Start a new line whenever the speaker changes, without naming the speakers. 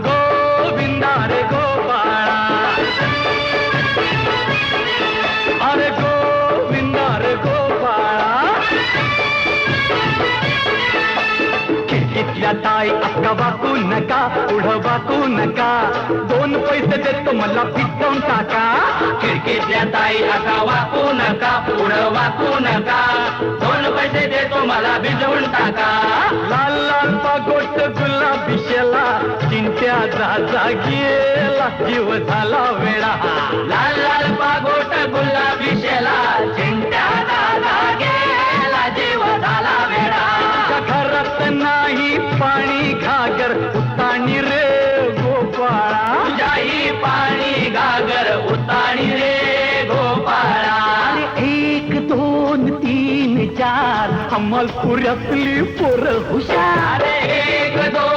गोविंदा रे गोपाळा, अरे गोविंदा रे गोपाळा. खिडकीतल्या ताई अक्का वाकू नका, पुढं वाकू नका, 2 पैसे देतो मला फिटवून टाका.
खिडकीतल्या ताई अका वाकू नका, पुढं वाकू नका, 2 पैसे देतो मला भिजवून टाका.
लाल लाल पागोट गुलाबी शेला, चिंट्या जा गेला, जीव झाला वेडा.
लाल लाल पागोट गुलाबी शेला, चिंट्या दादा गेला, जीव झाला वेडा.
घरात नाही पाणी घागर, उताणी रे गोपाळा.
तुझ्याही पाणी घागर, उताणी रे गोपाळा.
1 2 3 4 अंमलपुऱ्यातली पोरं हुशार.
1 2